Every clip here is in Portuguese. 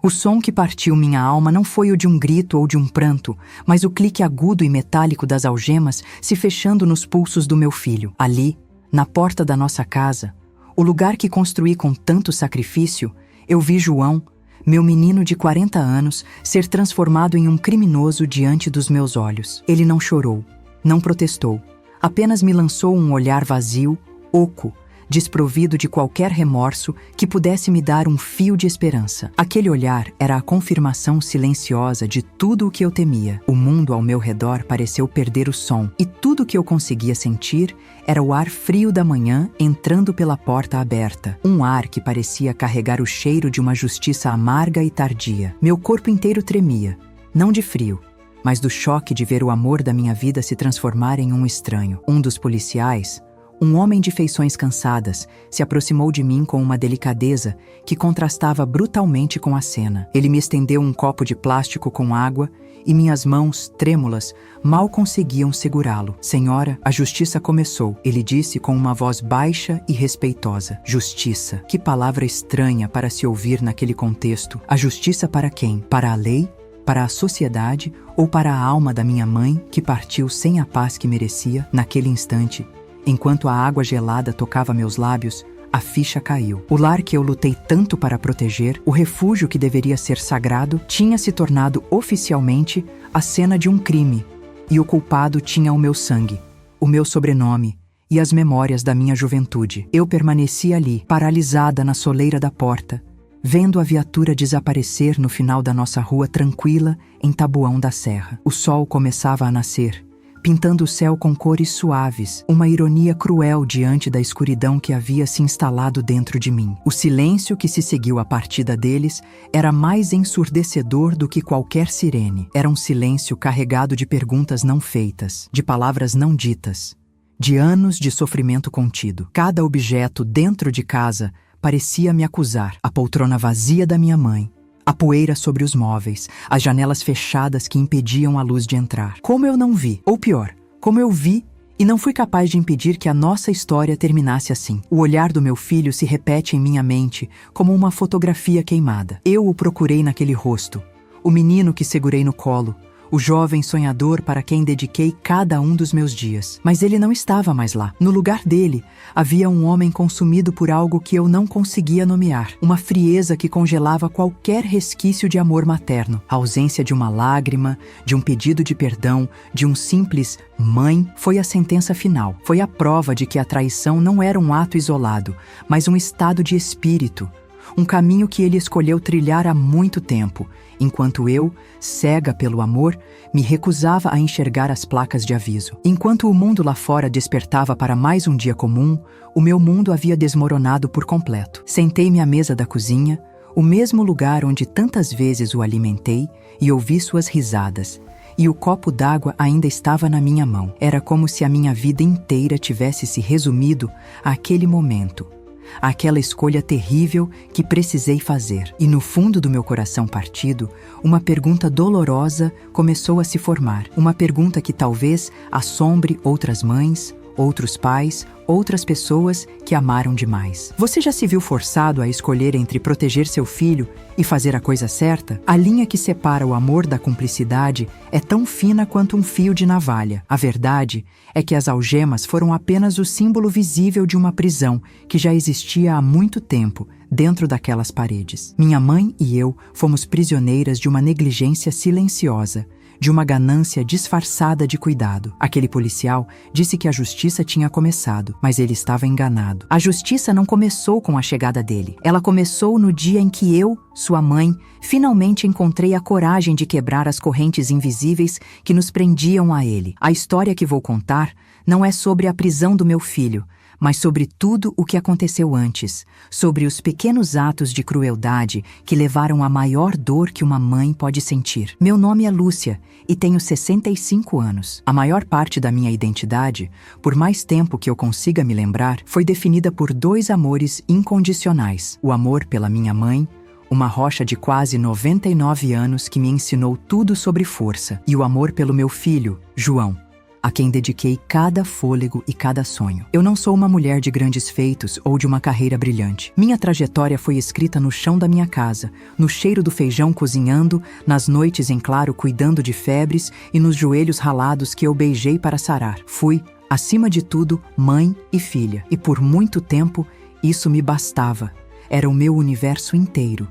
O som que partiu minha alma não foi o de um grito ou de um pranto, mas o clique agudo e metálico das algemas se fechando nos pulsos do meu filho. Ali, na porta da nossa casa, o lugar que construí com tanto sacrifício, eu vi João, meu menino de 40 anos, ser transformado em um criminoso diante dos meus olhos. Ele não chorou, não protestou, apenas me lançou um olhar vazio, oco, desprovido de qualquer remorso que pudesse me dar um fio de esperança. Aquele olhar era a confirmação silenciosa de tudo o que eu temia. O mundo ao meu redor pareceu perder o som, e tudo o que eu conseguia sentir era o ar frio da manhã entrando pela porta aberta. Um ar que parecia carregar o cheiro de uma justiça amarga e tardia. Meu corpo inteiro tremia, não de frio, mas do choque de ver o amor da minha vida se transformar em um estranho. Um dos policiais, um homem de feições cansadas, se aproximou de mim com uma delicadeza que contrastava brutalmente com a cena. Ele me estendeu um copo de plástico com água e minhas mãos, trêmulas, mal conseguiam segurá-lo. Senhora, a justiça começou, ele disse com uma voz baixa e respeitosa. Justiça, que palavra estranha para se ouvir naquele contexto. A justiça para quem? Para a lei? Para a sociedade? Ou para a alma da minha mãe, que partiu sem a paz que merecia? Naquele instante, enquanto a água gelada tocava meus lábios, a ficha caiu. O lar que eu lutei tanto para proteger, o refúgio que deveria ser sagrado, tinha se tornado oficialmente a cena de um crime. E o culpado tinha o meu sangue, o meu sobrenome e as memórias da minha juventude. Eu permaneci ali, paralisada na soleira da porta, vendo a viatura desaparecer no final da nossa rua tranquila em Taboão da Serra. O sol começava a nascer, pintando o céu com cores suaves, uma ironia cruel diante da escuridão que havia se instalado dentro de mim. O silêncio que se seguiu à partida deles era mais ensurdecedor do que qualquer sirene. Era um silêncio carregado de perguntas não feitas, de palavras não ditas, de anos de sofrimento contido. Cada objeto dentro de casa parecia me acusar. A poltrona vazia da minha mãe, a poeira sobre os móveis, as janelas fechadas que impediam a luz de entrar. Como eu não vi, ou pior, como eu vi e não fui capaz de impedir que a nossa história terminasse assim. O olhar do meu filho se repete em minha mente como uma fotografia queimada. Eu o procurei naquele rosto, o menino que segurei no colo, o jovem sonhador para quem dediquei cada um dos meus dias. Mas ele não estava mais lá. No lugar dele, havia um homem consumido por algo que eu não conseguia nomear. Uma frieza que congelava qualquer resquício de amor materno. A ausência de uma lágrima, de um pedido de perdão, de um simples "mãe", foi a sentença final. Foi a prova de que a traição não era um ato isolado, mas um estado de espírito. Um caminho que ele escolheu trilhar há muito tempo, enquanto eu, cega pelo amor, me recusava a enxergar as placas de aviso. Enquanto o mundo lá fora despertava para mais um dia comum, o meu mundo havia desmoronado por completo. Sentei-me à mesa da cozinha, o mesmo lugar onde tantas vezes o alimentei, e ouvi suas risadas. E o copo d'água ainda estava na minha mão. Era como se a minha vida inteira tivesse se resumido àquele momento, aquela escolha terrível que precisei fazer. E no fundo do meu coração partido, uma pergunta dolorosa começou a se formar. Uma pergunta que talvez assombre outras mães, outros pais, outras pessoas que amaram demais. Você já se viu forçado a escolher entre proteger seu filho e fazer a coisa certa? A linha que separa o amor da cumplicidade é tão fina quanto um fio de navalha. A verdade é que as algemas foram apenas o símbolo visível de uma prisão que já existia há muito tempo dentro daquelas paredes. Minha mãe e eu fomos prisioneiras de uma negligência silenciosa, de uma ganância disfarçada de cuidado. Aquele policial disse que a justiça tinha começado, mas ele estava enganado. A justiça não começou com a chegada dele. Ela começou no dia em que eu, sua mãe, finalmente encontrei a coragem de quebrar as correntes invisíveis que nos prendiam a ele. A história que vou contar não é sobre a prisão do meu filho, mas sobre tudo o que aconteceu antes, sobre os pequenos atos de crueldade que levaram à maior dor que uma mãe pode sentir. Meu nome é Lúcia e tenho 65 anos. A maior parte da minha identidade, por mais tempo que eu consiga me lembrar, foi definida por dois amores incondicionais: o amor pela minha mãe, uma rocha de quase 99 anos que me ensinou tudo sobre força, e o amor pelo meu filho, João, a quem dediquei cada fôlego e cada sonho. Eu não sou uma mulher de grandes feitos ou de uma carreira brilhante. Minha trajetória foi escrita no chão da minha casa, no cheiro do feijão cozinhando, nas noites em claro cuidando de febres e nos joelhos ralados que eu beijei para sarar. Fui, acima de tudo, mãe e filha. E por muito tempo, isso me bastava. Era o meu universo inteiro.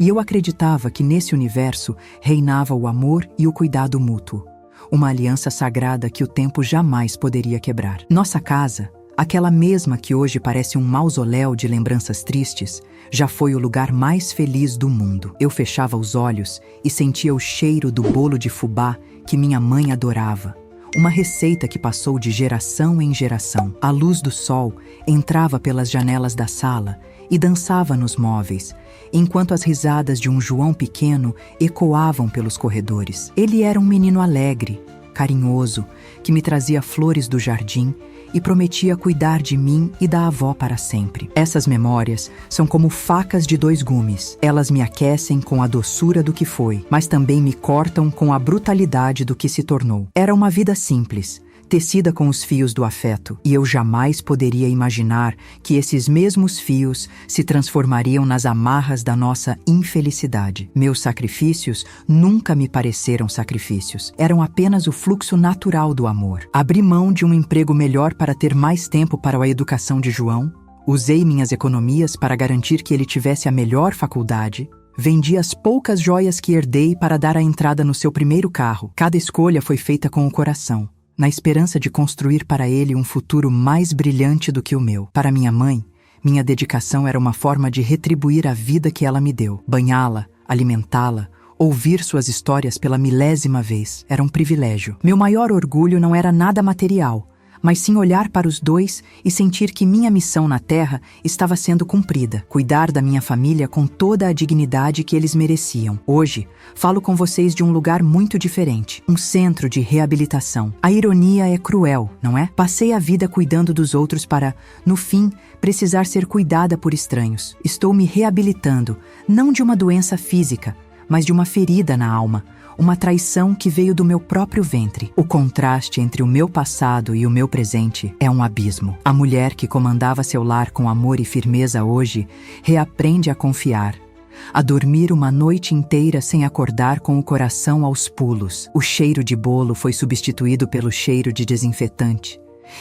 E eu acreditava que nesse universo reinava o amor e o cuidado mútuo. Uma aliança sagrada que o tempo jamais poderia quebrar. Nossa casa, aquela mesma que hoje parece um mausoléu de lembranças tristes, já foi o lugar mais feliz do mundo. Eu fechava os olhos e sentia o cheiro do bolo de fubá que minha mãe adorava. Uma receita que passou de geração em geração. A luz do sol entrava pelas janelas da sala e dançava nos móveis, enquanto as risadas de um João pequeno ecoavam pelos corredores. Ele era um menino alegre, carinhoso, que me trazia flores do jardim e prometia cuidar de mim e da avó para sempre. Essas memórias são como facas de dois gumes. Elas me aquecem com a doçura do que foi, mas também me cortam com a brutalidade do que se tornou. Era uma vida simples, tecida com os fios do afeto, e eu jamais poderia imaginar que esses mesmos fios se transformariam nas amarras da nossa infelicidade. Meus sacrifícios nunca me pareceram sacrifícios, eram apenas o fluxo natural do amor. Abri mão de um emprego melhor para ter mais tempo para a educação de João, usei minhas economias para garantir que ele tivesse a melhor faculdade, vendi as poucas joias que herdei para dar a entrada no seu primeiro carro. Cada escolha foi feita com o coração, na esperança de construir para ele um futuro mais brilhante do que o meu. Para minha mãe, minha dedicação era uma forma de retribuir a vida que ela me deu. Banhá-la, alimentá-la, ouvir suas histórias pela milésima vez era um privilégio. Meu maior orgulho não era nada material, mas sim olhar para os dois e sentir que minha missão na Terra estava sendo cumprida, cuidar da minha família com toda a dignidade que eles mereciam. Hoje, falo com vocês de um lugar muito diferente, um centro de reabilitação. A ironia é cruel, não é? Passei a vida cuidando dos outros para, no fim, precisar ser cuidada por estranhos. Estou me reabilitando, não de uma doença física, mas de uma ferida na alma, uma traição que veio do meu próprio ventre. O contraste entre o meu passado e o meu presente é um abismo. A mulher que comandava seu lar com amor e firmeza hoje reaprende a confiar, a dormir uma noite inteira sem acordar com o coração aos pulos. O cheiro de bolo foi substituído pelo cheiro de desinfetante,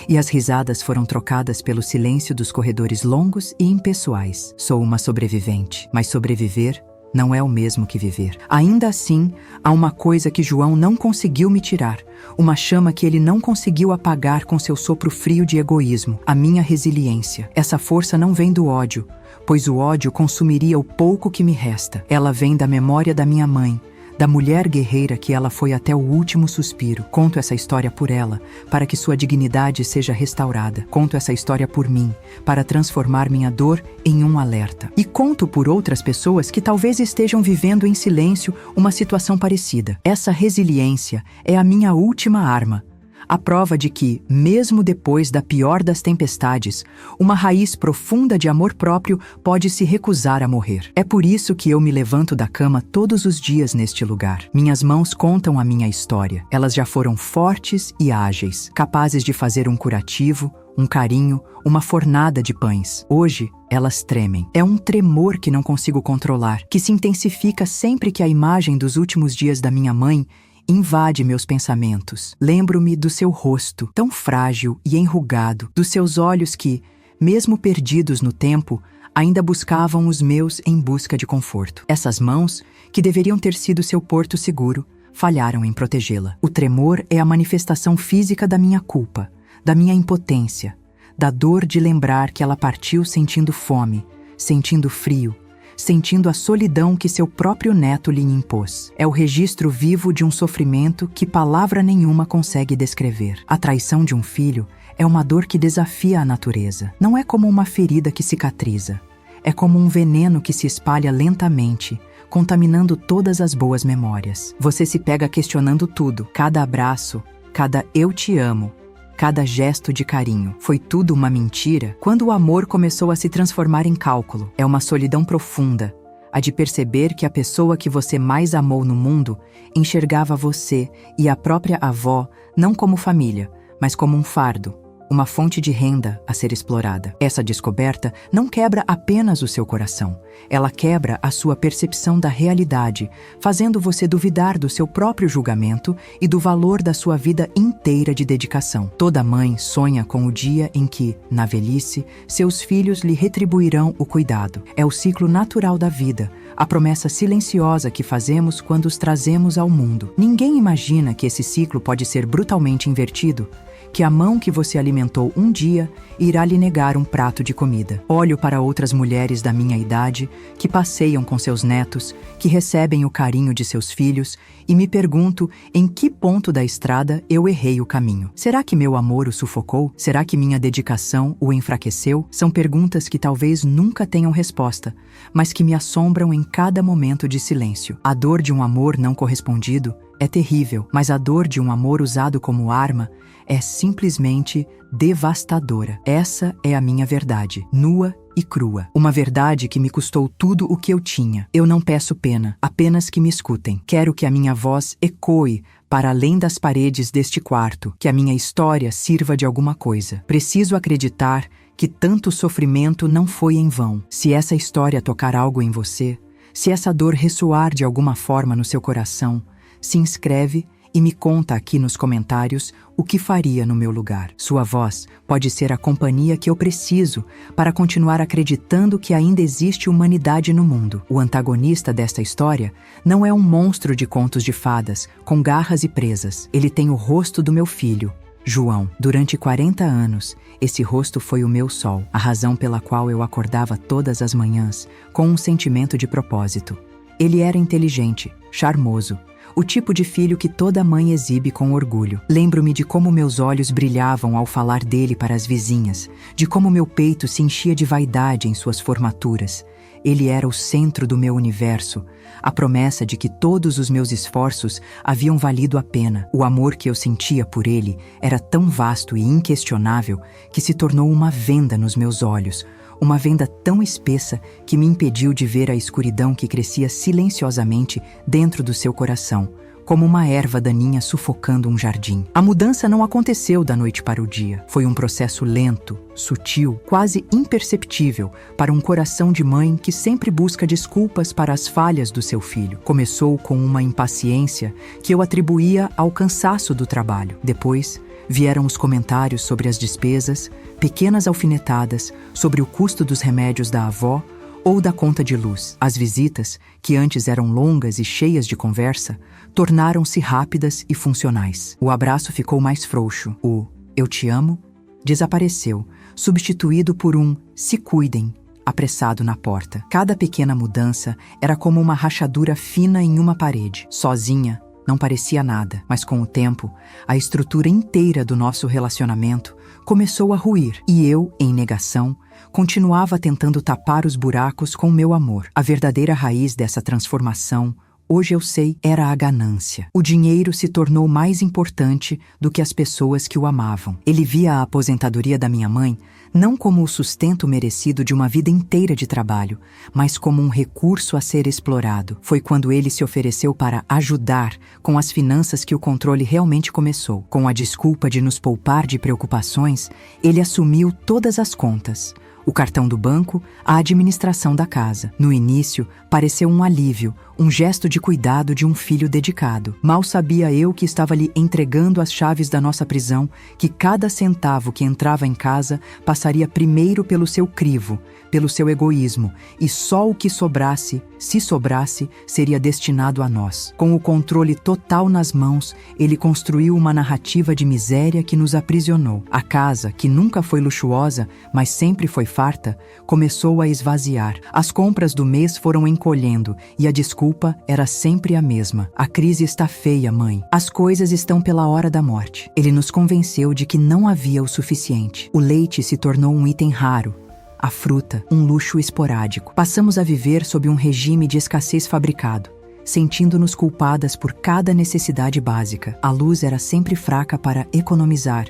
e as risadas foram trocadas pelo silêncio dos corredores longos e impessoais. Sou uma sobrevivente, mas sobreviver não é o mesmo que viver. Ainda assim, há uma coisa que João não conseguiu me tirar, uma chama que ele não conseguiu apagar com seu sopro frio de egoísmo, a minha resiliência. Essa força não vem do ódio, pois o ódio consumiria o pouco que me resta. Ela vem da memória da minha mãe, da mulher guerreira que ela foi até o último suspiro. Conto essa história por ela, para que sua dignidade seja restaurada. Conto essa história por mim, para transformar minha dor em um alerta. E conto por outras pessoas que talvez estejam vivendo em silêncio uma situação parecida. Essa resiliência é a minha última arma. A prova de que, mesmo depois da pior das tempestades, uma raiz profunda de amor próprio pode se recusar a morrer. É por isso que eu me levanto da cama todos os dias neste lugar. Minhas mãos contam a minha história. Elas já foram fortes e ágeis, capazes de fazer um curativo, um carinho, uma fornada de pães. Hoje, elas tremem. É um tremor que não consigo controlar, que se intensifica sempre que a imagem dos últimos dias da minha mãe invade meus pensamentos. Lembro-me do seu rosto, tão frágil e enrugado, dos seus olhos que, mesmo perdidos no tempo, ainda buscavam os meus em busca de conforto. Essas mãos, que deveriam ter sido seu porto seguro, falharam em protegê-la. O tremor é a manifestação física da minha culpa, da minha impotência, da dor de lembrar que ela partiu sentindo fome, sentindo frio, sentindo a solidão que seu próprio neto lhe impôs. É o registro vivo de um sofrimento que palavra nenhuma consegue descrever. A traição de um filho é uma dor que desafia a natureza. Não é como uma ferida que cicatriza. É como um veneno que se espalha lentamente, contaminando todas as boas memórias. Você se pega questionando tudo, cada abraço, cada eu te amo, cada gesto de carinho. Foi tudo uma mentira? Quando o amor começou a se transformar em cálculo, é uma solidão profunda, a de perceber que a pessoa que você mais amou no mundo enxergava você e a própria avó não como família, mas como um fardo, uma fonte de renda a ser explorada. Essa descoberta não quebra apenas o seu coração, ela quebra a sua percepção da realidade, fazendo você duvidar do seu próprio julgamento e do valor da sua vida inteira de dedicação. Toda mãe sonha com o dia em que, na velhice, seus filhos lhe retribuirão o cuidado. É o ciclo natural da vida, a promessa silenciosa que fazemos quando os trazemos ao mundo. Ninguém imagina que esse ciclo pode ser brutalmente invertido, que a mão que você alimentou um dia irá lhe negar um prato de comida. Olho para outras mulheres da minha idade que passeiam com seus netos, que recebem o carinho de seus filhos e me pergunto em que ponto da estrada eu errei o caminho. Será que meu amor o sufocou? Será que minha dedicação o enfraqueceu? São perguntas que talvez nunca tenham resposta, mas que me assombram em cada momento de silêncio. A dor de um amor não correspondido é terrível, mas a dor de um amor usado como arma é simplesmente devastadora. Essa é a minha verdade, nua e crua. Uma verdade que me custou tudo o que eu tinha. Eu não peço pena, apenas que me escutem. Quero que a minha voz ecoe para além das paredes deste quarto, que a minha história sirva de alguma coisa. Preciso acreditar que tanto sofrimento não foi em vão. Se essa história tocar algo em você, se essa dor ressoar de alguma forma no seu coração, se inscreve e me conta aqui nos comentários o que faria no meu lugar. Sua voz pode ser a companhia que eu preciso para continuar acreditando que ainda existe humanidade no mundo. O antagonista desta história não é um monstro de contos de fadas, com garras e presas. Ele tem o rosto do meu filho, João. Durante 40 anos, esse rosto foi o meu sol, a razão pela qual eu acordava todas as manhãs com um sentimento de propósito. Ele era inteligente, charmoso, o tipo de filho que toda mãe exibe com orgulho. Lembro-me de como meus olhos brilhavam ao falar dele para as vizinhas, de como meu peito se enchia de vaidade em suas formaturas. Ele era o centro do meu universo, a promessa de que todos os meus esforços haviam valido a pena. O amor que eu sentia por ele era tão vasto e inquestionável que se tornou uma venda nos meus olhos, uma venda tão espessa que me impediu de ver a escuridão que crescia silenciosamente dentro do seu coração, como uma erva daninha sufocando um jardim. A mudança não aconteceu da noite para o dia. Foi um processo lento, sutil, quase imperceptível para um coração de mãe que sempre busca desculpas para as falhas do seu filho. Começou com uma impaciência que eu atribuía ao cansaço do trabalho. Depois, vieram os comentários sobre as despesas, pequenas alfinetadas sobre o custo dos remédios da avó ou da conta de luz. As visitas, que antes eram longas e cheias de conversa, tornaram-se rápidas e funcionais. O abraço ficou mais frouxo. O "eu te amo" desapareceu, substituído por um "se cuidem" apressado na porta. Cada pequena mudança era como uma rachadura fina em uma parede. Sozinha, não parecia nada, mas com o tempo, a estrutura inteira do nosso relacionamento começou a ruir e eu, em negação, continuava tentando tapar os buracos com meu amor. A verdadeira raiz dessa transformação, hoje eu sei, era a ganância. O dinheiro se tornou mais importante do que as pessoas que o amavam. Ele via a aposentadoria da minha mãe não como o sustento merecido de uma vida inteira de trabalho, mas como um recurso a ser explorado. Foi quando ele se ofereceu para ajudar com as finanças que o controle realmente começou. Com a desculpa de nos poupar de preocupações, ele assumiu todas as contas. O cartão do banco, a administração da casa. No início, pareceu um alívio, um gesto de cuidado de um filho dedicado. Mal sabia eu que estava lhe entregando as chaves da nossa prisão, que cada centavo que entrava em casa passaria primeiro pelo seu crivo, pelo seu egoísmo, e só o que sobrasse, se sobrasse, seria destinado a nós. Com o controle total nas mãos, ele construiu uma narrativa de miséria que nos aprisionou. A casa, que nunca foi luxuosa, mas sempre foi farta, começou a esvaziar. As compras do mês foram encolhendo e a desculpa era sempre a mesma. A crise está feia, mãe. As coisas estão pela hora da morte. Ele nos convenceu de que não havia o suficiente. O leite se tornou um item raro. A fruta, um luxo esporádico. Passamos a viver sob um regime de escassez fabricado, sentindo-nos culpadas por cada necessidade básica. A luz era sempre fraca para economizar,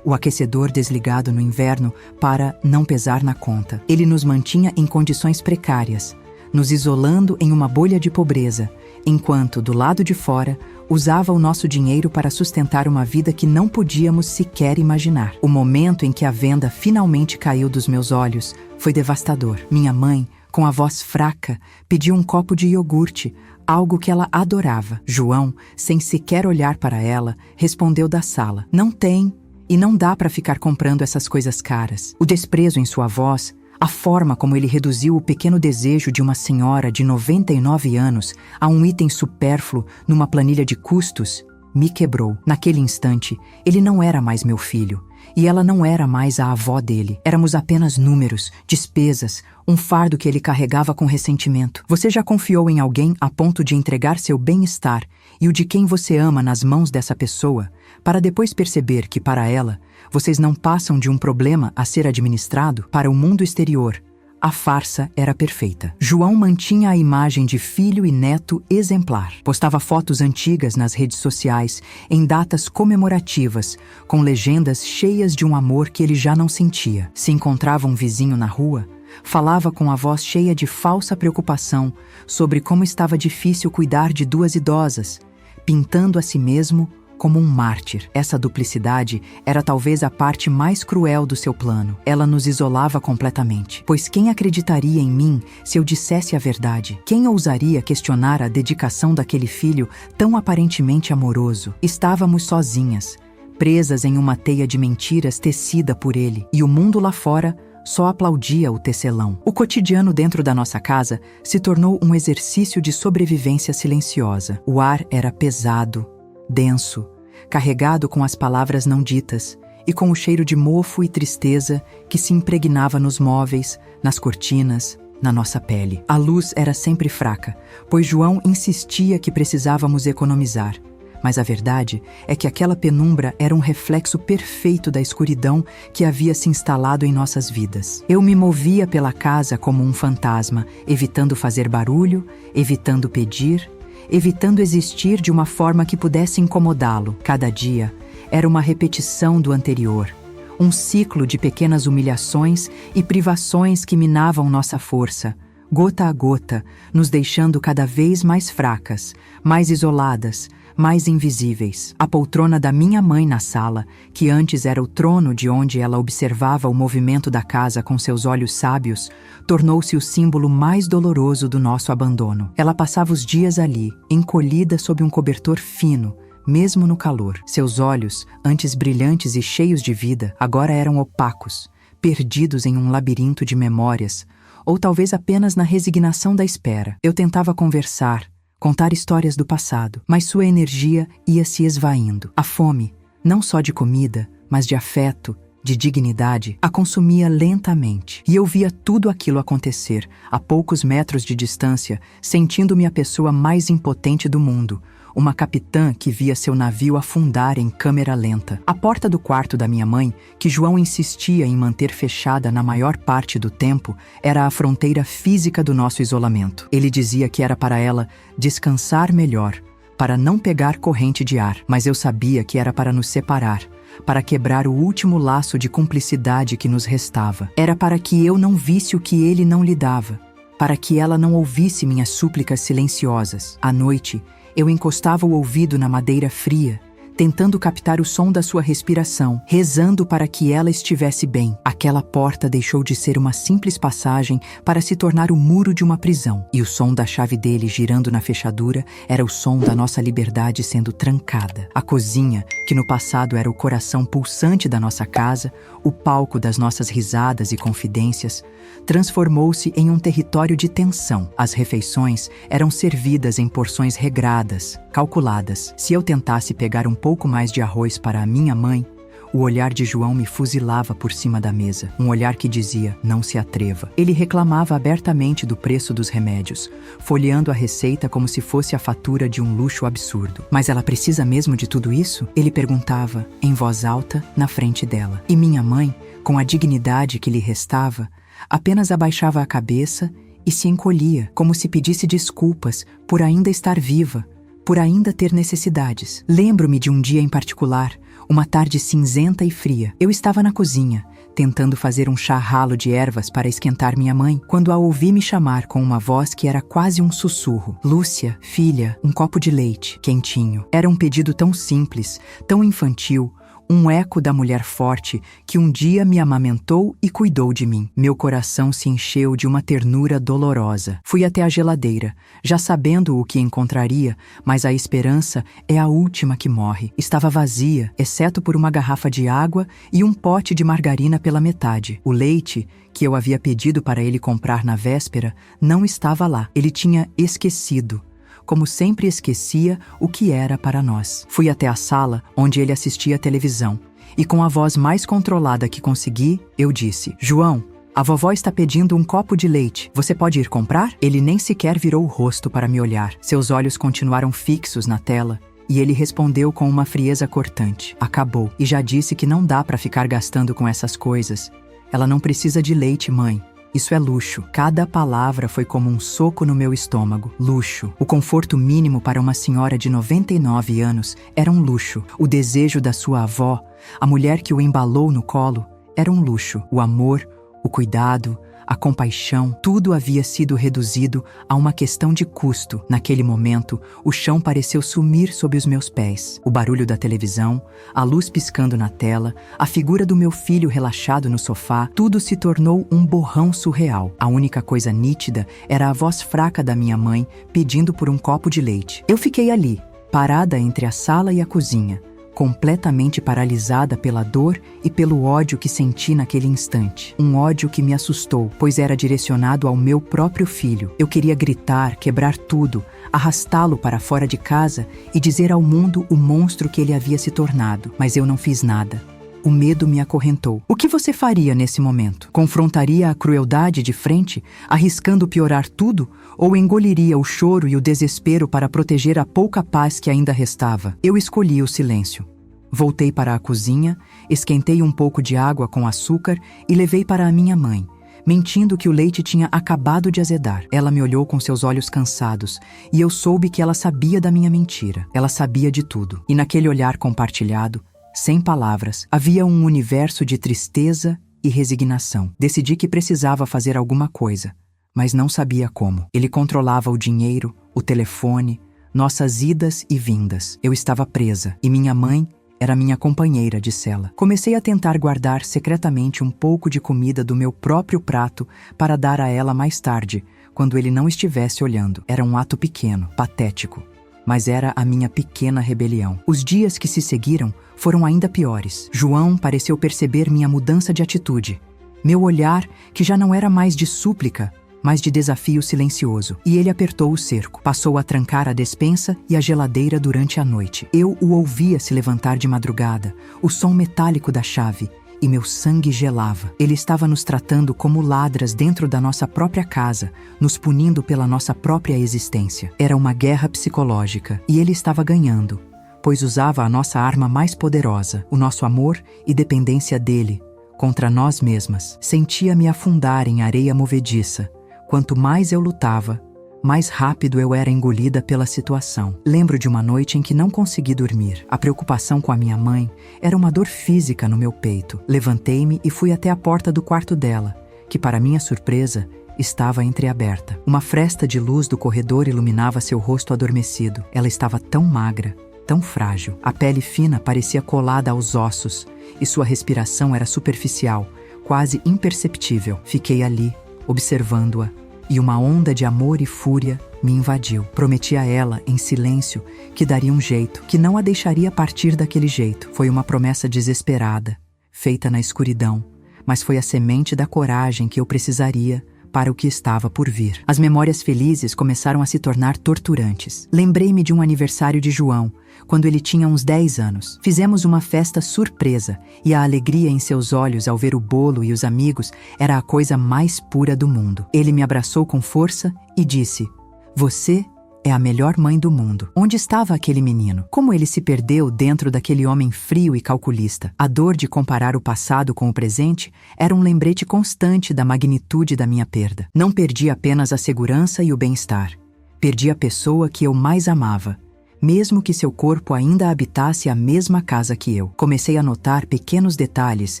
o aquecedor desligado no inverno para não pesar na conta. Ele nos mantinha em condições precárias, nos isolando em uma bolha de pobreza, enquanto, do lado de fora, usava o nosso dinheiro para sustentar uma vida que não podíamos sequer imaginar. O momento em que a venda finalmente caiu dos meus olhos foi devastador. Minha mãe, com a voz fraca, pediu um copo de iogurte, algo que ela adorava. João, sem sequer olhar para ela, respondeu da sala: "Não tem, e não dá para ficar comprando essas coisas caras." O desprezo em sua voz, a forma como ele reduziu o pequeno desejo de uma senhora de 99 anos a um item supérfluo numa planilha de custos, me quebrou. Naquele instante, ele não era mais meu filho, e ela não era mais a avó dele. Éramos apenas números, despesas, um fardo que ele carregava com ressentimento. Você já confiou em alguém a ponto de entregar seu bem-estar e o de quem você ama nas mãos dessa pessoa, para depois perceber que, para ela, vocês não passam de um problema a ser administrado? Para o mundo exterior, a farsa era perfeita. João mantinha a imagem de filho e neto exemplar. Postava fotos antigas nas redes sociais, em datas comemorativas, com legendas cheias de um amor que ele já não sentia. Se encontrava um vizinho na rua, falava com a voz cheia de falsa preocupação sobre como estava difícil cuidar de 2 idosas, pintando a si mesmo como um mártir. Essa duplicidade era talvez a parte mais cruel do seu plano. Ela nos isolava completamente. Pois quem acreditaria em mim se eu dissesse a verdade? Quem ousaria questionar a dedicação daquele filho tão aparentemente amoroso? Estávamos sozinhas, presas em uma teia de mentiras tecida por ele, e o mundo lá fora só aplaudia o tecelão. O cotidiano dentro da nossa casa se tornou um exercício de sobrevivência silenciosa. O ar era pesado, denso, carregado com as palavras não ditas e com o cheiro de mofo e tristeza que se impregnava nos móveis, nas cortinas, na nossa pele. A luz era sempre fraca, pois João insistia que precisávamos economizar. Mas a verdade é que aquela penumbra era um reflexo perfeito da escuridão que havia se instalado em nossas vidas. Eu me movia pela casa como um fantasma, evitando fazer barulho, evitando pedir, evitando existir de uma forma que pudesse incomodá-lo. Cada dia era uma repetição do anterior, um ciclo de pequenas humilhações e privações que minavam nossa força, gota a gota, nos deixando cada vez mais fracas, mais isoladas, mais invisíveis. A poltrona da minha mãe na sala, que antes era o trono de onde ela observava o movimento da casa com seus olhos sábios, tornou-se o símbolo mais doloroso do nosso abandono. Ela passava os dias ali, encolhida sob um cobertor fino, mesmo no calor. Seus olhos, antes brilhantes e cheios de vida, agora eram opacos, perdidos em um labirinto de memórias, ou talvez apenas na resignação da espera. Eu tentava conversar, contar histórias do passado, mas sua energia ia se esvaindo. A fome, não só de comida, mas de afeto, de dignidade, a consumia lentamente. E eu via tudo aquilo acontecer, a poucos metros de distância, sentindo-me a pessoa mais impotente do mundo, uma capitã que via seu navio afundar em câmera lenta. A porta do quarto da minha mãe, que João insistia em manter fechada na maior parte do tempo, era a fronteira física do nosso isolamento. Ele dizia que era para ela descansar melhor, para não pegar corrente de ar, mas eu sabia que era para nos separar, para quebrar o último laço de cumplicidade que nos restava. Era para que eu não visse o que ele não lhe dava, para que ela não ouvisse minhas súplicas silenciosas. À noite, eu encostava o ouvido na madeira fria, tentando captar o som da sua respiração, rezando para que ela estivesse bem. Aquela porta deixou de ser uma simples passagem para se tornar o muro de uma prisão. E o som da chave dele girando na fechadura era o som da nossa liberdade sendo trancada. A cozinha, que no passado era o coração pulsante da nossa casa, o palco das nossas risadas e confidências, transformou-se em um território de tensão. As refeições eram servidas em porções regradas, calculadas. Se eu tentasse pegar um pouco mais de arroz para a minha mãe, o olhar de João me fuzilava por cima da mesa. Um olhar que dizia, não se atreva. Ele reclamava abertamente do preço dos remédios, folheando a receita como se fosse a fatura de um luxo absurdo. Mas ela precisa mesmo de tudo isso? Ele perguntava, em voz alta, na frente dela. E minha mãe, com a dignidade que lhe restava, apenas abaixava a cabeça e se encolhia, como se pedisse desculpas por ainda estar viva, por ainda ter necessidades. Lembro-me de um dia em particular, uma tarde cinzenta e fria. Eu estava na cozinha, tentando fazer um chá ralo de ervas para esquentar minha mãe, quando a ouvi me chamar com uma voz que era quase um sussurro. Lúcia, filha, um copo de leite, quentinho. Era um pedido tão simples, tão infantil, um eco da mulher forte que um dia me amamentou e cuidou de mim. Meu coração se encheu de uma ternura dolorosa. Fui até a geladeira, já sabendo o que encontraria, mas a esperança é a última que morre. Estava vazia, exceto por uma garrafa de água e um pote de margarina pela metade. O leite, que eu havia pedido para ele comprar na véspera, não estava lá. Ele tinha esquecido. Como sempre esquecia o que era para nós. Fui até a sala onde ele assistia à televisão e com a voz mais controlada que consegui, eu disse: João, a vovó está pedindo um copo de leite. Você pode ir comprar? Ele nem sequer virou o rosto para me olhar. Seus olhos continuaram fixos na tela e ele respondeu com uma frieza cortante: acabou. E já disse que não dá para ficar gastando com essas coisas. Ela não precisa de leite, mãe. Isso é luxo. Cada palavra foi como um soco no meu estômago. Luxo. O conforto mínimo para uma senhora de 99 anos era um luxo. O desejo da sua avó, a mulher que o embalou no colo, era um luxo. O amor, o cuidado, a compaixão, tudo havia sido reduzido a uma questão de custo. Naquele momento, o chão pareceu sumir sob os meus pés. O barulho da televisão, a luz piscando na tela, a figura do meu filho relaxado no sofá, tudo se tornou um borrão surreal. A única coisa nítida era a voz fraca da minha mãe pedindo por um copo de leite. Eu fiquei ali, parada entre a sala e a cozinha, completamente paralisada pela dor e pelo ódio que senti naquele instante. Um ódio que me assustou, pois era direcionado ao meu próprio filho. Eu queria gritar, quebrar tudo, arrastá-lo para fora de casa e dizer ao mundo o monstro que ele havia se tornado. Mas eu não fiz nada. O medo me acorrentou. O que você faria nesse momento? Confrontaria a crueldade de frente, arriscando piorar tudo? Ou engoliria o choro e o desespero para proteger a pouca paz que ainda restava? Eu escolhi o silêncio. Voltei para a cozinha, esquentei um pouco de água com açúcar e levei para a minha mãe, mentindo que o leite tinha acabado de azedar. Ela me olhou com seus olhos cansados e eu soube que ela sabia da minha mentira. Ela sabia de tudo. E naquele olhar compartilhado, sem palavras, havia um universo de tristeza e resignação. Decidi que precisava fazer alguma coisa, mas não sabia como. Ele controlava o dinheiro, o telefone, nossas idas e vindas. Eu estava presa e minha mãe era minha companheira de cela. Comecei a tentar guardar secretamente um pouco de comida do meu próprio prato para dar a ela mais tarde, quando ele não estivesse olhando. Era um ato pequeno, patético, mas era a minha pequena rebelião. Os dias que se seguiram foram ainda piores. João pareceu perceber minha mudança de atitude. Meu olhar, que já não era mais de súplica, mas de desafio silencioso. E ele apertou o cerco. Passou a trancar a despensa e a geladeira durante a noite. Eu o ouvia se levantar de madrugada, o som metálico da chave, e meu sangue gelava. Ele estava nos tratando como ladras dentro da nossa própria casa, nos punindo pela nossa própria existência. Era uma guerra psicológica, e ele estava ganhando, pois usava a nossa arma mais poderosa, o nosso amor e dependência dele, contra nós mesmas. Sentia-me afundar em areia movediça. Quanto mais eu lutava, mais rápido eu era engolida pela situação. Lembro de uma noite em que não consegui dormir. A preocupação com a minha mãe era uma dor física no meu peito. Levantei-me e fui até a porta do quarto dela, que, para minha surpresa, estava entreaberta. Uma fresta de luz do corredor iluminava seu rosto adormecido. Ela estava tão magra, tão frágil. A pele fina parecia colada aos ossos, e sua respiração era superficial, quase imperceptível. Fiquei ali, observando-a, e uma onda de amor e fúria me invadiu. Prometi a ela, em silêncio, que daria um jeito, que não a deixaria partir daquele jeito. Foi uma promessa desesperada, feita na escuridão, mas foi a semente da coragem que eu precisaria para o que estava por vir. As memórias felizes começaram a se tornar torturantes. Lembrei-me de um aniversário de João, quando ele tinha uns 10 anos. Fizemos uma festa surpresa e a alegria em seus olhos ao ver o bolo e os amigos era a coisa mais pura do mundo. Ele me abraçou com força e disse: "Você é a melhor mãe do mundo." Onde estava aquele menino? Como ele se perdeu dentro daquele homem frio e calculista? A dor de comparar o passado com o presente era um lembrete constante da magnitude da minha perda. Não perdi apenas a segurança e o bem-estar. Perdi a pessoa que eu mais amava. mesmo que seu corpo ainda habitasse a mesma casa que eu. Comecei a notar pequenos detalhes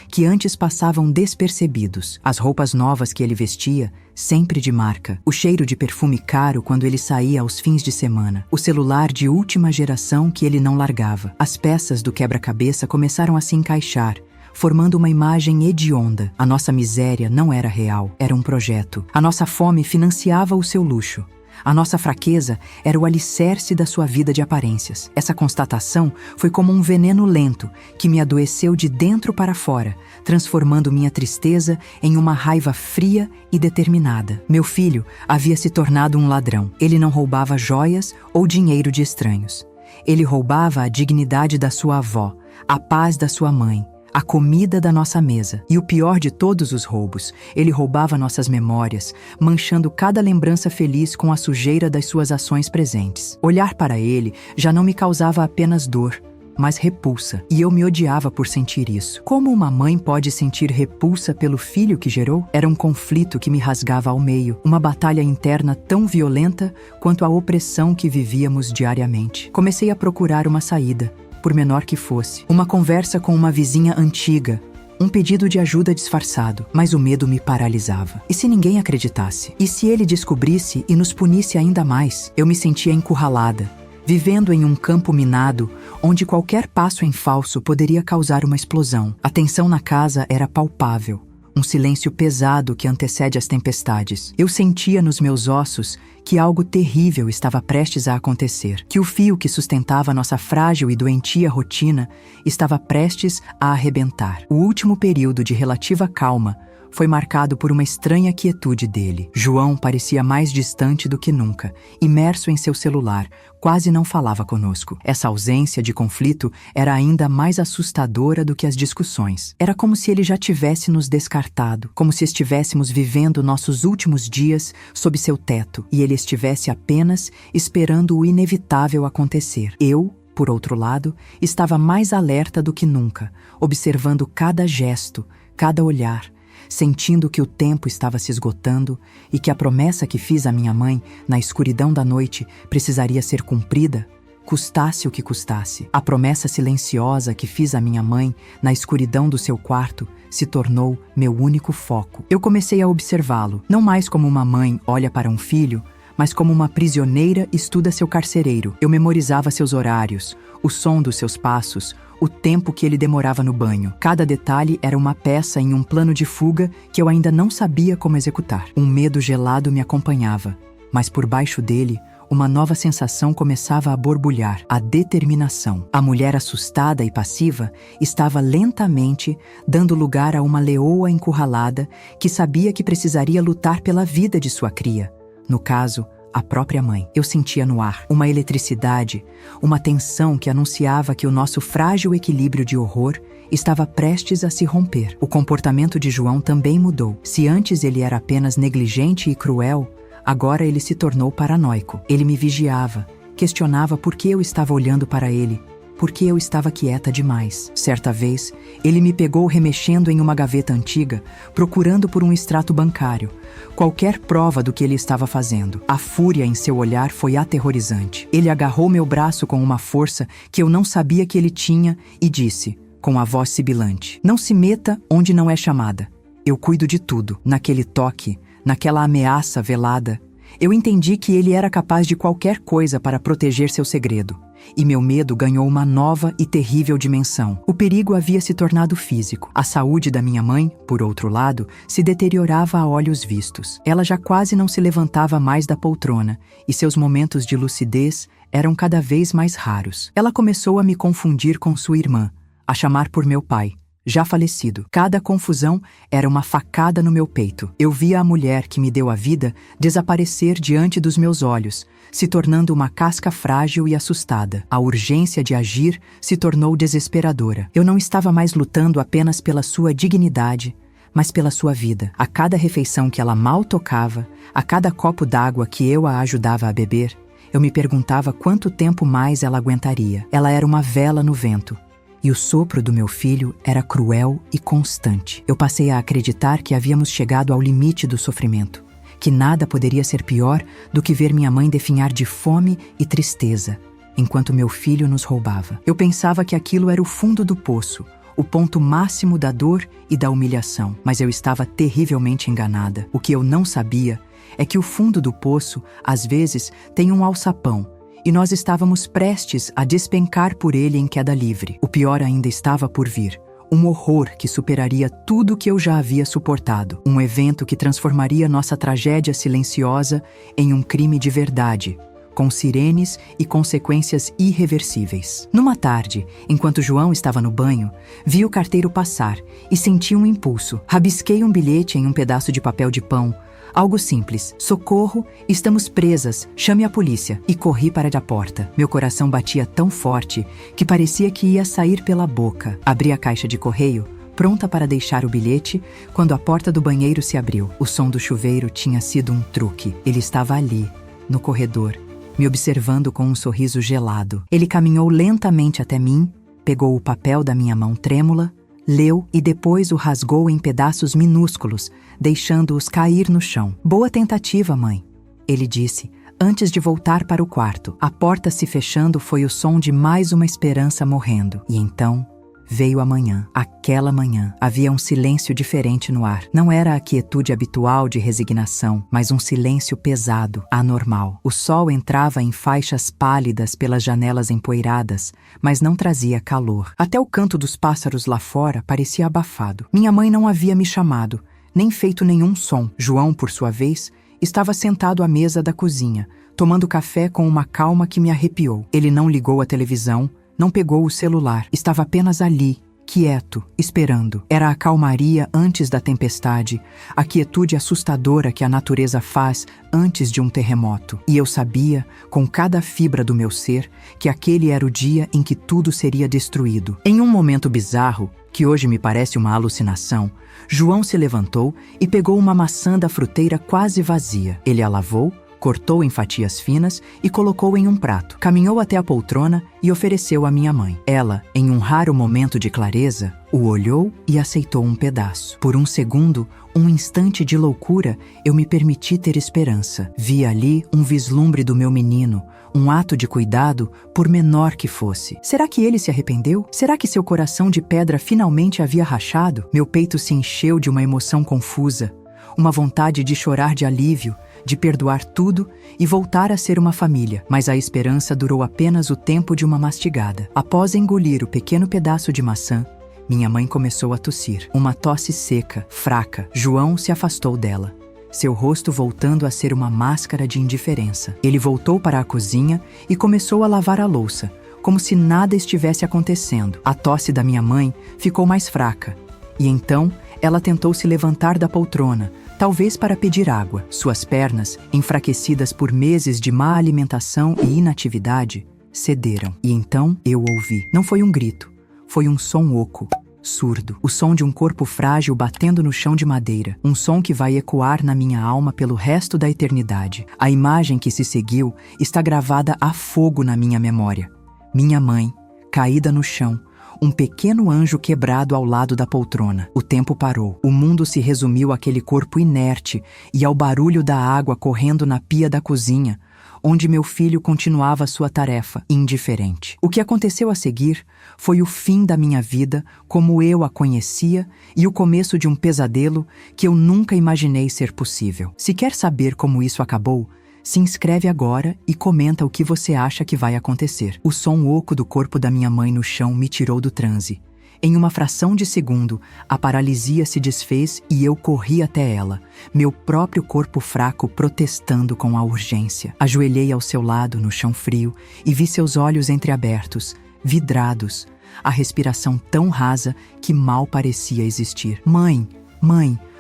que antes passavam despercebidos. As roupas novas que ele vestia, sempre de marca. O cheiro de perfume caro quando ele saía aos fins de semana. O celular de última geração que ele não largava. As peças do quebra-cabeça começaram a se encaixar, formando uma imagem hedionda. A nossa miséria não era real, era um projeto. A nossa fome financiava o seu luxo. A nossa fraqueza era o alicerce da sua vida de aparências. Essa constatação foi como um veneno lento que me adoeceu de dentro para fora, transformando minha tristeza em uma raiva fria e determinada. Meu filho havia se tornado um ladrão. Ele não roubava joias ou dinheiro de estranhos. Ele roubava a dignidade da sua avó, a paz da sua mãe, a comida da nossa mesa. E o pior de todos os roubos, ele roubava nossas memórias, manchando cada lembrança feliz com a sujeira das suas ações presentes. Olhar para ele já não me causava apenas dor, mas repulsa, e eu me odiava por sentir isso. Como uma mãe pode sentir repulsa pelo filho que gerou? Era um conflito que me rasgava ao meio, uma batalha interna tão violenta quanto a opressão que vivíamos diariamente. Comecei a procurar uma saída, por menor que fosse. Uma conversa com uma vizinha antiga, um pedido de ajuda disfarçado, mas o medo me paralisava. E se ninguém acreditasse? E se ele descobrisse e nos punisse ainda mais? Eu me sentia encurralada, vivendo em um campo minado, onde qualquer passo em falso poderia causar uma explosão. A tensão na casa era palpável, um silêncio pesado que antecede as tempestades. Eu sentia nos meus ossos que algo terrível estava prestes a acontecer, que o fio que sustentava nossa frágil e doentia rotina estava prestes a arrebentar. O último período de relativa calma foi marcado por uma estranha quietude dele. João parecia mais distante do que nunca, imerso em seu celular, quase não falava conosco. Essa ausência de conflito era ainda mais assustadora do que as discussões. Era como se ele já tivesse nos descartado, como se estivéssemos vivendo nossos últimos dias sob seu teto, e ele estivesse apenas esperando o inevitável acontecer. Eu, por outro lado, estava mais alerta do que nunca, observando cada gesto, cada olhar, sentindo que o tempo estava se esgotando e que a promessa que fiz à minha mãe na escuridão da noite precisaria ser cumprida, custasse o que custasse. A promessa silenciosa que fiz à minha mãe na escuridão do seu quarto se tornou meu único foco. Eu comecei a observá-lo, não mais como uma mãe olha para um filho, mas como uma prisioneira estuda seu carcereiro. Eu memorizava seus horários, o som dos seus passos, o tempo que ele demorava no banho. Cada detalhe era uma peça em um plano de fuga que eu ainda não sabia como executar. Um medo gelado me acompanhava, mas por baixo dele, uma nova sensação começava a borbulhar, a determinação. A mulher assustada e passiva estava lentamente dando lugar a uma leoa encurralada que sabia que precisaria lutar pela vida de sua cria. No caso, a própria mãe. Eu sentia no ar uma eletricidade, uma tensão que anunciava que o nosso frágil equilíbrio de horror estava prestes a se romper. O comportamento de João também mudou. Se antes ele era apenas negligente e cruel, agora ele se tornou paranoico. Ele me vigiava, questionava por que eu estava olhando para ele, por que eu estava quieta demais. Certa vez, ele me pegou remexendo em uma gaveta antiga, procurando por um extrato bancário, qualquer prova do que ele estava fazendo. A fúria em seu olhar foi aterrorizante. Ele agarrou meu braço com uma força que eu não sabia que ele tinha e disse, com a voz sibilante, "Não se meta onde não é chamada. Eu cuido de tudo." Naquele toque, naquela ameaça velada, eu entendi que ele era capaz de qualquer coisa para proteger seu segredo. E meu medo ganhou uma nova e terrível dimensão. O perigo havia se tornado físico. A saúde da minha mãe, por outro lado, se deteriorava a olhos vistos. Ela já quase não se levantava mais da poltrona, e seus momentos de lucidez eram cada vez mais raros. Ela começou a me confundir com sua irmã, a chamar por meu pai, já falecido. Cada confusão era uma facada no meu peito. Eu via a mulher que me deu a vida desaparecer diante dos meus olhos, se tornando uma casca frágil e assustada. A urgência de agir se tornou desesperadora. Eu não estava mais lutando apenas pela sua dignidade, mas pela sua vida. A cada refeição que ela mal tocava, a cada copo d'água que eu a ajudava a beber, eu me perguntava quanto tempo mais ela aguentaria. Ela era uma vela no vento, e o sopro do meu filho era cruel e constante. Eu passei a acreditar que havíamos chegado ao limite do sofrimento, que nada poderia ser pior do que ver minha mãe definhar de fome e tristeza, enquanto meu filho nos roubava. Eu pensava que aquilo era o fundo do poço, o ponto máximo da dor e da humilhação, mas eu estava terrivelmente enganada. O que eu não sabia é que o fundo do poço, às vezes, tem um alçapão, e nós estávamos prestes a despencar por ele em queda livre. O pior ainda estava por vir. Um horror que superaria tudo que eu já havia suportado. Um evento que transformaria nossa tragédia silenciosa em um crime de verdade, com sirenes e consequências irreversíveis. Numa tarde, enquanto João estava no banho, vi o carteiro passar e senti um impulso. Rabisquei um bilhete em um pedaço de papel de pão, algo simples: socorro, estamos presas, chame a polícia. E corri para a porta. Meu coração batia tão forte que parecia que ia sair pela boca. Abri a caixa de correio, pronta para deixar o bilhete, quando a porta do banheiro se abriu. O som do chuveiro tinha sido um truque. Ele estava ali, no corredor, me observando com um sorriso gelado. Ele caminhou lentamente até mim, pegou o papel da minha mão trêmula, leu e depois o rasgou em pedaços minúsculos, deixando-os cair no chão. Boa tentativa, mãe, ele disse, antes de voltar para o quarto. A porta se fechando foi o som de mais uma esperança morrendo. E então veio a manhã. Aquela manhã havia um silêncio diferente no ar. Não era a quietude habitual de resignação, mas um silêncio pesado, anormal. O sol entrava em faixas pálidas pelas janelas empoeiradas, mas não trazia calor. Até o canto dos pássaros lá fora parecia abafado. Minha mãe não havia me chamado, nem feito nenhum som. João, por sua vez, estava sentado à mesa da cozinha, tomando café com uma calma que me arrepiou. Ele não ligou a televisão, não pegou o celular, estava apenas ali, quieto, esperando. Era a calmaria antes da tempestade, a quietude assustadora que a natureza faz antes de um terremoto. E eu sabia, com cada fibra do meu ser, que aquele era o dia em que tudo seria destruído. Em um momento bizarro, que hoje me parece uma alucinação, João se levantou e pegou uma maçã da fruteira quase vazia. Ele a lavou, cortou em fatias finas e colocou em um prato. Caminhou até a poltrona e ofereceu à minha mãe. Ela, em um raro momento de clareza, o olhou e aceitou um pedaço. Por um segundo, um instante de loucura, eu me permiti ter esperança. Vi ali um vislumbre do meu menino, um ato de cuidado, por menor que fosse. Será que ele se arrependeu? Será que seu coração de pedra finalmente havia rachado? Meu peito se encheu de uma emoção confusa, uma vontade de chorar de alívio, de perdoar tudo e voltar a ser uma família. Mas a esperança durou apenas o tempo de uma mastigada. Após engolir o pequeno pedaço de maçã, minha mãe começou a tossir. Uma tosse seca, fraca. João se afastou dela, seu rosto voltando a ser uma máscara de indiferença. Ele voltou para a cozinha e começou a lavar a louça, como se nada estivesse acontecendo. A tosse da minha mãe ficou mais fraca, e então ela tentou se levantar da poltrona, talvez para pedir água. Suas pernas, enfraquecidas por meses de má alimentação e inatividade, cederam. E então eu ouvi. Não foi um grito, foi um som oco, surdo. O som de um corpo frágil batendo no chão de madeira. Um som que vai ecoar na minha alma pelo resto da eternidade. A imagem que se seguiu está gravada a fogo na minha memória. Minha mãe, caída no chão, um pequeno anjo quebrado ao lado da poltrona. O tempo parou. O mundo se resumiu àquele corpo inerte e ao barulho da água correndo na pia da cozinha, onde meu filho continuava sua tarefa, indiferente. O que aconteceu a seguir foi o fim da minha vida como eu a conhecia e o começo de um pesadelo que eu nunca imaginei ser possível. Se quer saber como isso acabou, se inscreve agora e comenta o que você acha que vai acontecer. O som oco do corpo da minha mãe no chão me tirou do transe. Em uma fração de segundo, a paralisia se desfez e eu corri até ela, meu próprio corpo fraco protestando com a urgência. Ajoelhei ao seu lado no chão frio e vi seus olhos entreabertos, vidrados, a respiração tão rasa que mal parecia existir. Mãe,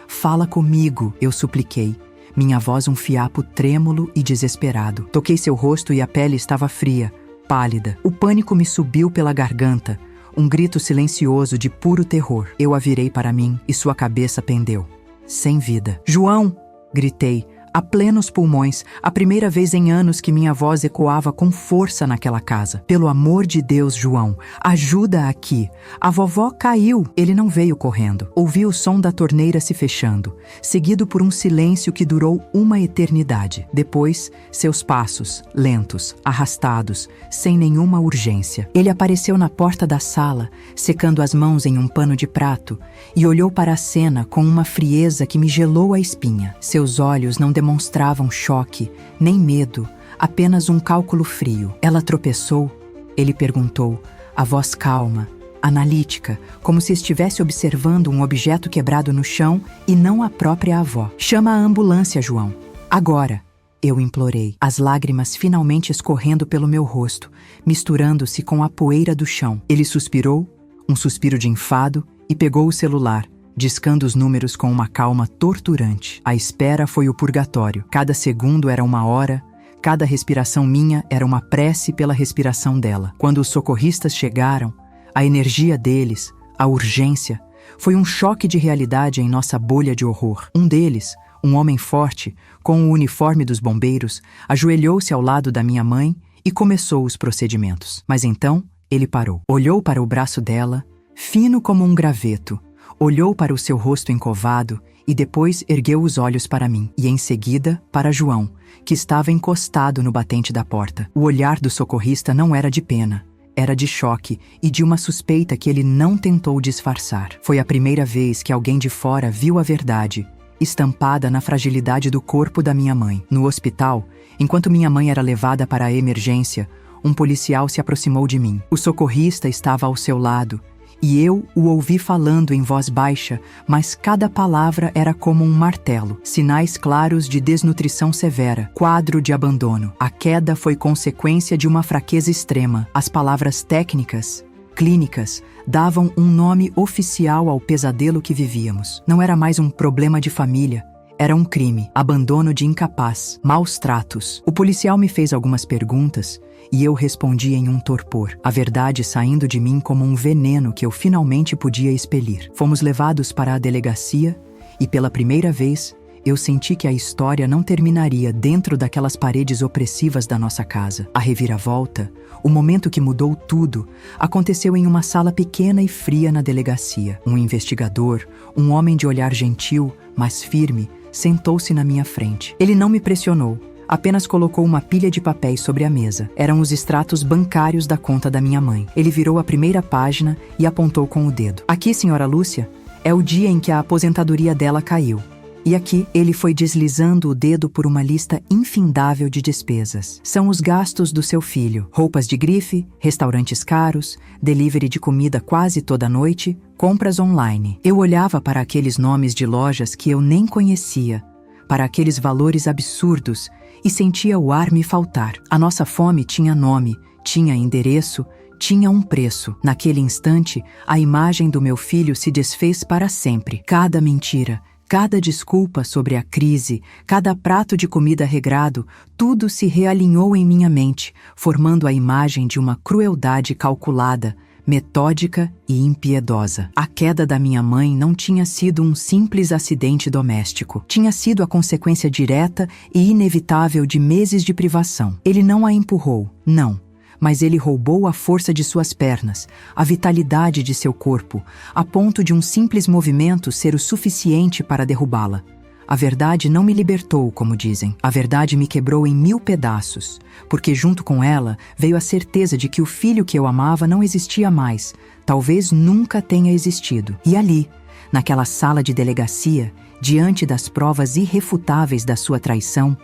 fala comigo, eu supliquei. Minha voz um fiapo trêmulo e desesperado. Toquei seu rosto e a pele estava fria, pálida. O pânico me subiu pela garganta, um grito silencioso de puro terror. Eu a virei para mim e sua cabeça pendeu, sem vida. João! Gritei, a plenos pulmões, a primeira vez em anos que minha voz ecoava com força naquela casa. Pelo amor de Deus, João, ajuda aqui. A vovó caiu. Ele não veio correndo. Ouvi o som da torneira se fechando, seguido por um silêncio que durou uma eternidade. Depois, seus passos, lentos, arrastados, sem nenhuma urgência. Ele apareceu na porta da sala, secando as mãos em um pano de prato, e olhou para a cena com uma frieza que me gelou a espinha. Seus olhos não demonstravam choque, nem medo, apenas um cálculo frio. Ela tropeçou. Ele perguntou, a voz calma, analítica, como se estivesse observando um objeto quebrado no chão e não a própria avó. Chama a ambulância, João. Agora, eu implorei, as lágrimas finalmente escorrendo pelo meu rosto, misturando-se com a poeira do chão. Ele suspirou, um suspiro de enfado, e pegou o celular, discando os números com uma calma torturante. A espera foi o purgatório. Cada segundo era uma hora, cada respiração minha era uma prece pela respiração dela. Quando os socorristas chegaram, a energia deles, a urgência, foi um choque de realidade em nossa bolha de horror. Um deles, um homem forte, com o uniforme dos bombeiros, ajoelhou-se ao lado da minha mãe e começou os procedimentos. Mas então, ele parou. Olhou para o braço dela, fino como um graveto, olhou para o seu rosto encovado e depois ergueu os olhos para mim e em seguida para João, que estava encostado no batente da porta. O olhar do socorrista não era de pena, era de choque e de uma suspeita que ele não tentou disfarçar. Foi a primeira vez que alguém de fora viu a verdade, estampada na fragilidade do corpo da minha mãe. No hospital, enquanto minha mãe era levada para a emergência, um policial se aproximou de mim. O socorrista estava ao seu lado, e eu o ouvi falando em voz baixa, mas cada palavra era como um martelo. Sinais claros de desnutrição severa, quadro de abandono. A queda foi consequência de uma fraqueza extrema. As palavras técnicas, clínicas, davam um nome oficial ao pesadelo que vivíamos. Não era mais um problema de família, era um crime, abandono de incapaz, maus tratos. O policial me fez algumas perguntas, e eu respondi em um torpor, a verdade saindo de mim como um veneno que eu finalmente podia expelir. Fomos levados para a delegacia e, pela primeira vez, eu senti que a história não terminaria dentro daquelas paredes opressivas da nossa casa. A reviravolta, o momento que mudou tudo, aconteceu em uma sala pequena e fria na delegacia. Um investigador, um homem de olhar gentil, mas firme, sentou-se na minha frente. Ele não me pressionou, apenas colocou uma pilha de papéis sobre a mesa. Eram os extratos bancários da conta da minha mãe. Ele virou a primeira página e apontou com o dedo. Aqui, senhora Lúcia, é o dia em que a aposentadoria dela caiu. E aqui ele foi deslizando o dedo por uma lista infindável de despesas. São os gastos do seu filho. Roupas de grife, restaurantes caros, delivery de comida quase toda noite, compras online. Eu olhava para aqueles nomes de lojas que eu nem conhecia, para aqueles valores absurdos, e sentia o ar me faltar. A nossa fome tinha nome, tinha endereço, tinha um preço. Naquele instante, a imagem do meu filho se desfez para sempre. Cada mentira, cada desculpa sobre a crise, cada prato de comida regrado, tudo se realinhou em minha mente, formando a imagem de uma crueldade calculada, metódica e impiedosa. A queda da minha mãe não tinha sido um simples acidente doméstico. Tinha sido a consequência direta e inevitável de meses de privação. Ele não a empurrou, não. Mas ele roubou a força de suas pernas, a vitalidade de seu corpo, a ponto de um simples movimento ser o suficiente para derrubá-la. A verdade não me libertou, como dizem. A verdade me quebrou em 1000 pedaços, porque junto com ela veio a certeza de que o filho que eu amava não existia mais, talvez nunca tenha existido. E ali, naquela sala de delegacia, diante das provas irrefutáveis da sua traição,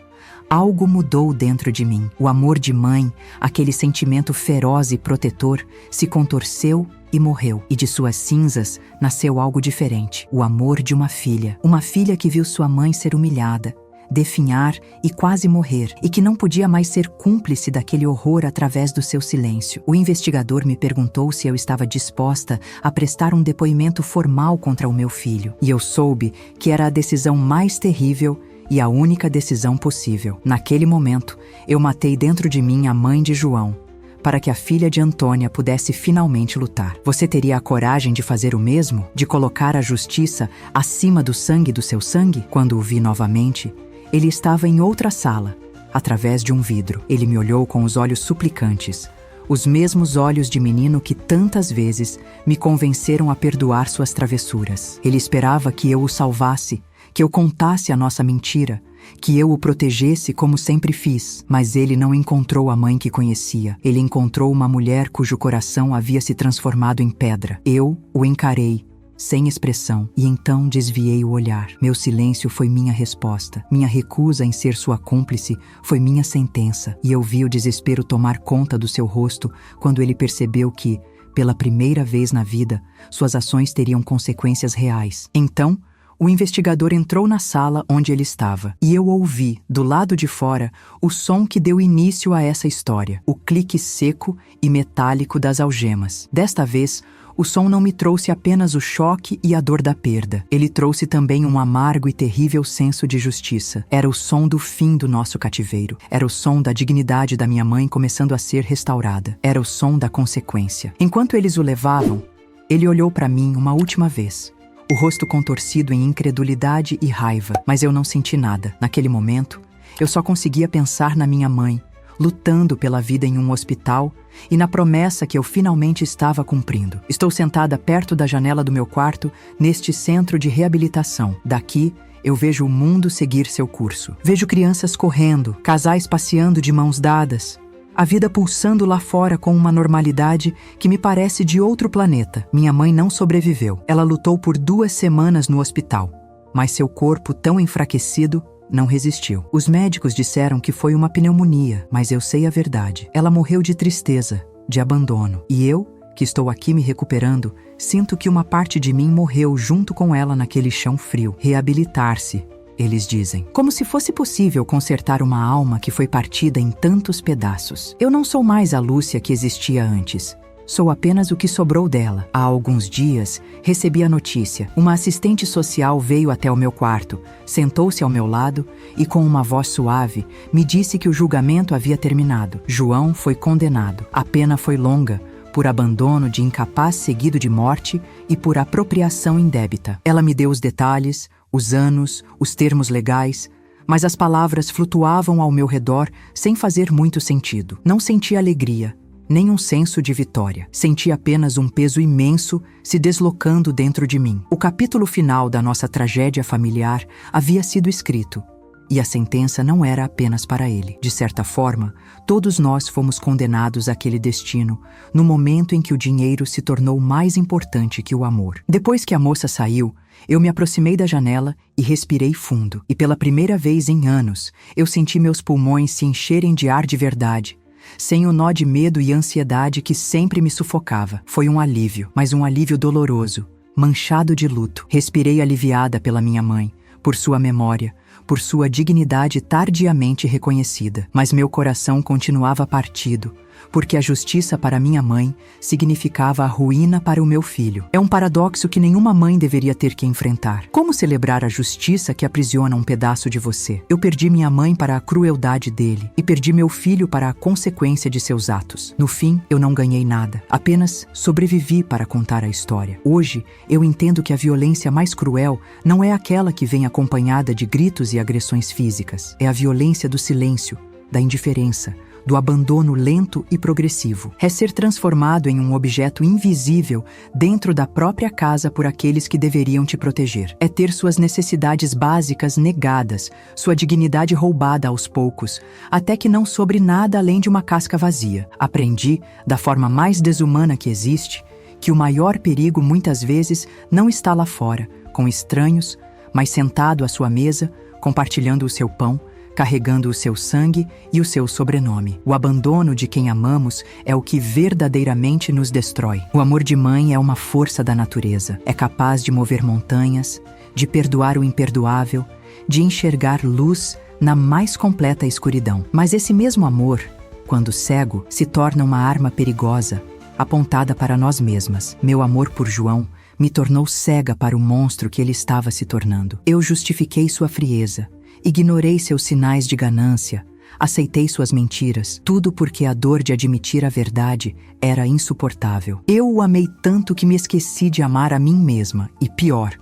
algo mudou dentro de mim. O amor de mãe, aquele sentimento feroz e protetor, se contorceu e morreu. E de suas cinzas nasceu algo diferente. O amor de uma filha. Uma filha que viu sua mãe ser humilhada, definhar e quase morrer, e que não podia mais ser cúmplice daquele horror através do seu silêncio. O investigador me perguntou se eu estava disposta a prestar um depoimento formal contra o meu filho. E eu soube que era a decisão mais terrível e a única decisão possível. Naquele momento, eu matei dentro de mim a mãe de João, para que a filha de Antônia pudesse finalmente lutar. Você teria a coragem de fazer o mesmo? De colocar a justiça acima do sangue do seu sangue? Quando o vi novamente, Ele estava em outra sala, através de um vidro. Ele me olhou com os olhos suplicantes, os mesmos olhos de menino que tantas vezes me convenceram a perdoar suas travessuras. Ele esperava que eu o salvasse, que eu contasse a nossa mentira, que eu o protegesse como sempre fiz. Mas ele não encontrou a mãe que conhecia. Ele encontrou uma mulher cujo coração havia se transformado em pedra. Eu o encarei, sem expressão, e então desviei o olhar. Meu silêncio foi minha resposta. Minha recusa em ser sua cúmplice foi minha sentença. E eu vi o desespero tomar conta do seu rosto quando ele percebeu que, pela primeira vez na vida, suas ações teriam consequências reais. Então, o investigador entrou na sala onde ele estava, e eu ouvi, do lado de fora, o som que deu início a essa história, o clique seco e metálico das algemas. Desta vez, o som não me trouxe apenas o choque e a dor da perda. Ele trouxe também um amargo e terrível senso de justiça. Era o som do fim do nosso cativeiro. Era o som da dignidade da minha mãe começando a ser restaurada. Era o som da consequência. Enquanto eles o levavam, ele olhou para mim uma última vez, o rosto contorcido em incredulidade e raiva. Mas eu não senti nada. Naquele momento, eu só conseguia pensar na minha mãe, lutando pela vida em um hospital e na promessa que eu finalmente estava cumprindo. Estou sentada perto da janela do meu quarto, neste centro de reabilitação. Daqui, eu vejo o mundo seguir seu curso. Vejo crianças correndo, casais passeando de mãos dadas, a vida pulsando lá fora com uma normalidade que me parece de outro planeta. Minha mãe não sobreviveu. Ela lutou por 2 semanas no hospital, mas seu corpo, tão enfraquecido, não resistiu. Os médicos disseram que foi uma pneumonia, mas eu sei a verdade. Ela morreu de tristeza, de abandono. E eu, que estou aqui me recuperando, sinto que uma parte de mim morreu junto com ela naquele chão frio. Reabilitar-se, eles dizem. Como se fosse possível consertar uma alma que foi partida em tantos pedaços. Eu não sou mais a Lúcia que existia antes. Sou apenas o que sobrou dela. Há alguns dias, recebi a notícia. Uma assistente social veio até o meu quarto, sentou-se ao meu lado e, com uma voz suave, me disse que o julgamento havia terminado. João foi condenado. A pena foi longa, por abandono de incapaz seguido de morte e por apropriação indébita. Ela me deu os detalhes, os anos, os termos legais, mas as palavras flutuavam ao meu redor sem fazer muito sentido. Não senti alegria, nem um senso de vitória. Senti apenas um peso imenso se deslocando dentro de mim. O capítulo final da nossa tragédia familiar havia sido escrito, e a sentença não era apenas para ele. De certa forma, todos nós fomos condenados àquele destino, no momento em que o dinheiro se tornou mais importante que o amor. Depois que a moça saiu, eu me aproximei da janela e respirei fundo. E pela primeira vez em anos, eu senti meus pulmões se encherem de ar de verdade, sem o nó de medo e ansiedade que sempre me sufocava. Foi um alívio, mas um alívio doloroso, manchado de luto. Respirei aliviada pela minha mãe, por sua memória, por sua dignidade tardiamente reconhecida. Mas meu coração continuava partido, porque a justiça para minha mãe significava a ruína para o meu filho. É um paradoxo que nenhuma mãe deveria ter que enfrentar. Como celebrar a justiça que aprisiona um pedaço de você? Eu perdi minha mãe para a crueldade dele e perdi meu filho para a consequência de seus atos. No fim, eu não ganhei nada. Apenas sobrevivi para contar a história. Hoje, eu entendo que a violência mais cruel não é aquela que vem acompanhada de gritos e agressões físicas. É a violência do silêncio, da indiferença, do abandono lento e progressivo. É ser transformado em um objeto invisível dentro da própria casa por aqueles que deveriam te proteger. É ter suas necessidades básicas negadas, sua dignidade roubada aos poucos, até que não sobre nada além de uma casca vazia. Aprendi, da forma mais desumana que existe, que o maior perigo muitas vezes não está lá fora, com estranhos, mas sentado à sua mesa, compartilhando o seu pão, carregando o seu sangue e o seu sobrenome. O abandono de quem amamos é o que verdadeiramente nos destrói. O amor de mãe é uma força da natureza. É capaz de mover montanhas, de perdoar o imperdoável, de enxergar luz na mais completa escuridão. Mas esse mesmo amor, quando cego, se torna uma arma perigosa, apontada para nós mesmas. Meu amor por João me tornou cega para o monstro que ele estava se tornando. Eu justifiquei sua frieza, ignorei seus sinais de ganância, aceitei suas mentiras, tudo porque a dor de admitir a verdade era insuportável. Eu o amei tanto que me esqueci de amar a mim mesma e, pior,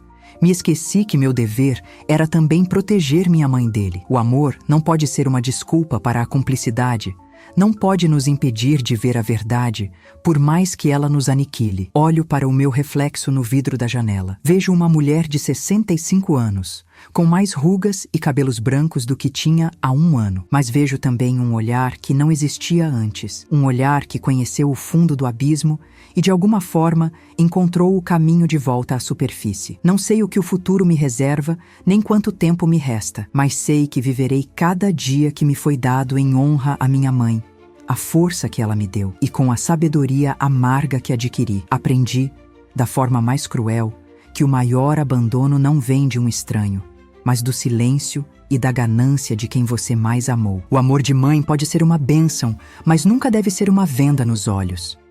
Me esqueci que meu dever era também proteger minha mãe dele. O amor não pode ser uma desculpa para a cumplicidade. Não pode nos impedir de ver a verdade, por mais que ela nos aniquile. Olho para o meu reflexo no vidro da janela. Vejo uma mulher de 65 anos, com mais rugas e cabelos brancos do que tinha há 1 ano. Mas vejo também um olhar que não existia antes. Um olhar que conheceu o fundo do abismo e, de alguma forma, encontrou o caminho de volta à superfície. Não sei o que o futuro me reserva, nem quanto tempo me resta, mas sei que viverei cada dia que me foi dado em honra à minha mãe, a força que ela me deu e com a sabedoria amarga que adquiri. Aprendi, da forma mais cruel, que o maior abandono não vem de um estranho, mas do silêncio e da ganância de quem você mais amou. O amor de mãe pode ser uma bênção, mas nunca deve ser uma venda nos olhos.